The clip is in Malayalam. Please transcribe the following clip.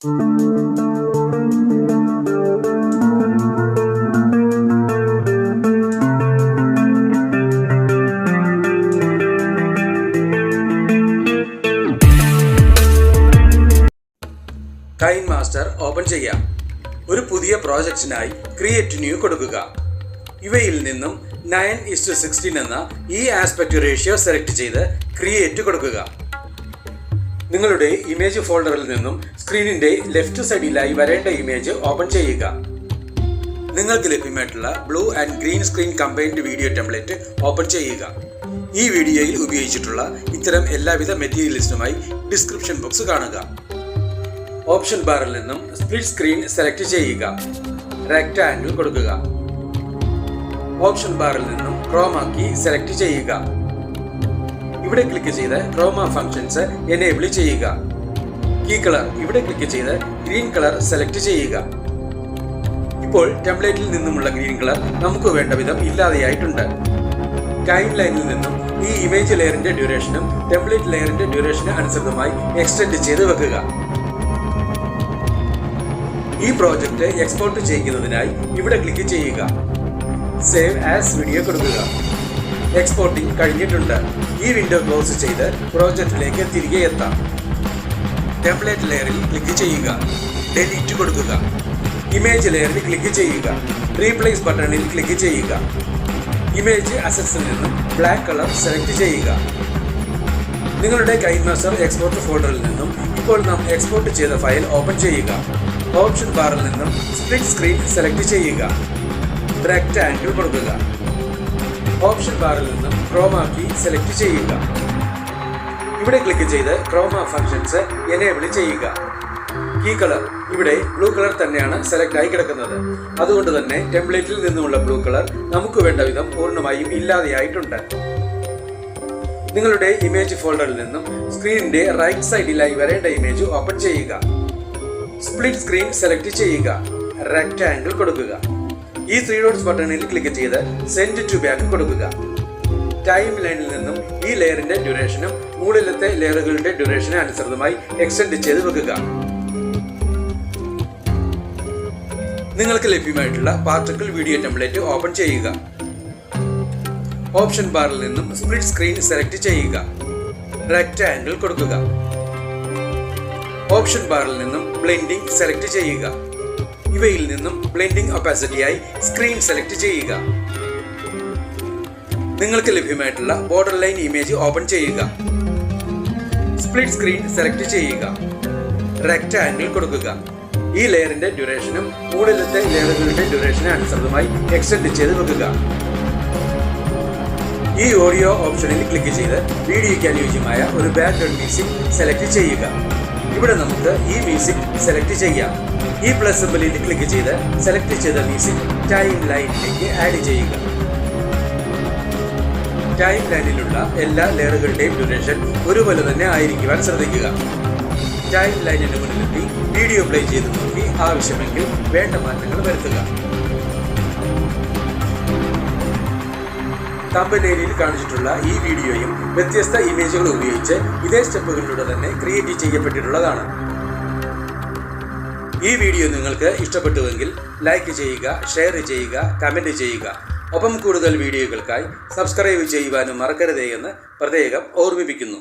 കൈൻമാസ്റ്റർ ഓപ്പൺ ചെയ്യാം. ഒരു പുതിയ പ്രോജക്റ്റിനായി ക്രിയേറ്റ് ന്യൂ കൊടുക്കുക. ഇവയിൽ നിന്നും 9:16 എന്ന ഈ ആസ്പെക്ട് റേഷ്യോ സെലക്ട് ചെയ്ത് ക്രിയേറ്റ് കൊടുക്കുക. നിങ്ങളുടെ ഇമേജ് ഫോൾഡറിൽ നിന്നും സ്ക്രീനിന്റെ ലെഫ്റ്റ് സൈഡിലായി വരേണ്ട ഇമേജ് ഓപ്പൺ ചെയ്യുക. നിങ്ങൾക്ക് ലഭ്യമായിട്ടുള്ള blue and green screen combined video template open ചെയ്യുക. ഈ വീഡിയോയിൽ ഉപയോഗിച്ചിട്ടുള്ള ഇത്തരം എല്ലാവിധ മെറ്റീരിയൽസിനുമായി ഡിസ്ക്രിപ്ഷൻ ബോക്സ് കാണുക. ഓപ്ഷൻ ബാറിൽ നിന്നും സ്പ്ലിറ്റ് സ്ക്രീൻ സെലക്ട് ചെയ്യുക. റെക്ടാങ്കിൾ കൊടുക്കുക. ഓപ്ഷൻ ബാറിൽ നിന്നും ക്രോമ കീ സെലക്ട് ചെയ്യുക. ഇവിടെ ക്ലിക്ക് ചെയ്ത് ക്രോമ ഫംഗ്ഷൻസ് എനേബിൾ ചെയ്യുക. കീ കളർ ഇവിടെ ക്ലിക്ക് ചെയ്ത് ഗ്രീൻ കളർ സെലക്ട് ചെയ്യുക. ഇപ്പോൾ ടെംപ്ലേറ്റിൽ നിന്നുമുള്ള ഗ്രീൻ കളർ നമുക്ക് വേണ്ട വിധം ഇല്ലാതെയായിട്ടുണ്ട്. ടൈം ലൈനിൽ നിന്നും ഈ ഇമേജ് ലെയറിന്റെ ഡ്യൂറേഷനും ടെംപ്ലേറ്റ് ലെയറിന്റെ ഡ്യൂറേഷന് അനുസൃതമായി എക്സ്റ്റെൻഡ് ചെയ്ത് വെക്കുക. ഈ പ്രോജക്റ്റ് എക്സ്പോർട്ട് ചെയ്യുന്നതിനായി ഇവിടെ ക്ലിക്ക് ചെയ്യുക. സേവ് ആസ് വീഡിയോ കൊടുക്കുക. എക്സ്പോർട്ടിംഗ് കഴിഞ്ഞിട്ടുണ്ട്. ഈ വിൻഡോ ക്ലോസ് ചെയ്ത് പ്രോജക്റ്റിലേക്ക് തിരികെ എത്താം. ടെംപ്ലേറ്റ് ലെയറിൽ ക്ലിക്ക് ചെയ്യുക. ഡിലീറ്റ് കൊടുക്കുക. ഇമേജ് ലെയറിൽ ക്ലിക്ക് ചെയ്യുക. റീപ്ലേസ് ബട്ടണിൽ ക്ലിക്ക് ചെയ്യുക. ഇമേജ് അസറ്റ്സിൽ നിന്നും ബ്ലാക്ക് കളർ സെലക്ട് ചെയ്യുക. നിങ്ങളുടെ കൈൻമാസ്റ്റർ എക്സ്പോർട്ട് ഫോൾഡറിൽ നിന്നും ഇപ്പോൾ നാം എക്സ്പോർട്ട് ചെയ്ത ഫയൽ ഓപ്പൺ ചെയ്യുക. ഓപ്ഷൻ ബാറിൽ നിന്നും സ്പ്ലിറ്റ് സ്ക്രീൻ സെലക്ട് ചെയ്യുക. റെക്ടാങ്കിൾ കൊടുക്കുക. ഓപ്ഷൻ ബാറിൽ നിന്നും ക്രോമ കീ സെലക്ട് ചെയ്യുക. ഇവിടെ ക്ലിക്ക് ചെയ്ത് ക്രോമ ഫംഗ്ഷൻസ് എനേബിൾ ചെയ്യുക. കീ കളർ ഇവിടെ ബ്ലൂ കളർ തന്നെയാണ് സെലക്ട് ആയി കിടക്കുന്നത്. അതുകൊണ്ട് തന്നെ ടെംപ്ലേറ്റിൽ നിന്നുമുള്ള ബ്ലൂ കളർ നമുക്ക് വേണ്ട വിധം പൂർണ്ണമായും ഇല്ലാതെയായിട്ടുണ്ട്. നിങ്ങളുടെ ഇമേജ് ഫോൾഡറിൽ നിന്നും സ്ക്രീനിന്റെ റൈറ്റ് സൈഡിലായി വരേണ്ട ഇമേജ് ഓപ്പൺ ചെയ്യുക. സ്പ്ലിറ്റ് സ്ക്രീൻ സെലക്ട് ചെയ്യുക. റെക്ടാങ്കിൾ കൊടുക്കുക. ഈ 3 ഡോട്ട്സ് ബട്ടണിൽ ക്ലിക്ക് ചെയ്ത് സെൻഡ് ടു ബാക്ക് കൊടുക്കുക. ടൈം ലൈനിൽ നിന്നും ഈ ലെയറിന്റെ ഡ്യൂറേഷനും മുകളിലത്തെ ലെയറുകളുടെ ഡ്യൂറേഷന് അനുസൃതമായി എക്സ്റ്റെൻഡ് ചെയ്ത് വെക്കുക. നിങ്ങൾക്ക് ലഭ്യമായിട്ടുള്ള പാർട്ടിക്കിൾ വീഡിയോ ടെംപ്ലേറ്റ് ഓപ്പൺ ചെയ്യുക. ഓപ്ഷൻ ബാറിൽ നിന്നും സ്പ്ലിറ്റ് സ്ക്രീൻ സെലക്ട് ചെയ്യുക. റെക്ടാങ്കിൾ കൊടുക്കുക. ഓപ്ഷൻ ബാറിൽ നിന്നും ബ്ലെൻഡിംഗ് സെലക്ട് ചെയ്യുക. ഇവയിൽ നിന്നും ബ്ലെൻഡിംഗ് ഒപ്പാസിറ്റിയായി സ്ക്രീൻ സെലക്ട് ചെയ്യുക. നിങ്ങൾക്ക് ലഭ്യമായിട്ടുള്ള ബോർഡർ ലൈൻ ഇമേജ് ഓപ്പൺ ചെയ്യുക. സ്പ്ലിറ്റ് സ്ക്രീൻ സെലക്ട് ചെയ്യുക. റെക്ടാങ്കിൾ കൊടുക്കുക. ഈ ലെയറിന്റെ ഡ്യൂറേഷനും മുകളിലത്തെ ലെയറുകളുടെ ഡ്യൂറേഷന് അനുസൃതമായി എക്സ്റ്റെൻഡ് ചെയ്ത് വെക്കുക. ഈ ഓഡിയോ ഓപ്ഷനിൽ ക്ലിക്ക് ചെയ്ത് വീഡിയോയ്ക്ക് അനുയോജ്യമായ ഒരു ബാക്ക്ഗ്രൗണ്ട് മ്യൂസിക് സെലക്ട് ചെയ്യുക. ഇവിടെ നമുക്ക് ഈ മ്യൂസിക് സെലക്ട് ചെയ്യാം. ഈ പ്ലസ് സിംബലിൽ ക്ലിക്ക് ചെയ്ത് സെലക്ട് ചെയ്ത മ്യൂസിക് ടൈം ലൈനിലേക്ക് ആഡ് ചെയ്യുക. ടൈം ലൈനിലുള്ള എല്ലാ ലെയറുകളുടെയും ഡ്യൂറേഷൻ ഒരുപോലെ തന്നെ ആയിരിക്കുവാൻ ശ്രദ്ധിക്കുക. ടൈം ലൈനിന് മുന്നിലെത്തി വീഡിയോ പ്ലേ ചെയ്ത് നോക്കി ആവശ്യമെങ്കിൽ വേണ്ട മാറ്റങ്ങൾ വരുത്തുക. തമ്പനെയിലിൽ കാണിച്ചിട്ടുള്ള ഈ വീഡിയോയും വ്യത്യസ്ത ഇമേജുകൾ ഉപയോഗിച്ച് ഇതേ സ്റ്റെപ്പുകളിലൂടെ തന്നെ ക്രിയേറ്റ് ചെയ്യപ്പെട്ടിട്ടുള്ളതാണ്. ഈ വീഡിയോ നിങ്ങൾക്ക് ഇഷ്ടപ്പെട്ടുവെങ്കിൽ ലൈക്ക് ചെയ്യുക, ഷെയർ ചെയ്യുക, കമൻറ്റ് ചെയ്യുക. ഒപ്പം കൂടുതൽ വീഡിയോകൾക്കായി സബ്സ്ക്രൈബ് ചെയ്യുവാനും മറക്കരുതേ എന്ന് പ്രത്യേകം ഓർമ്മിപ്പിക്കുന്നു.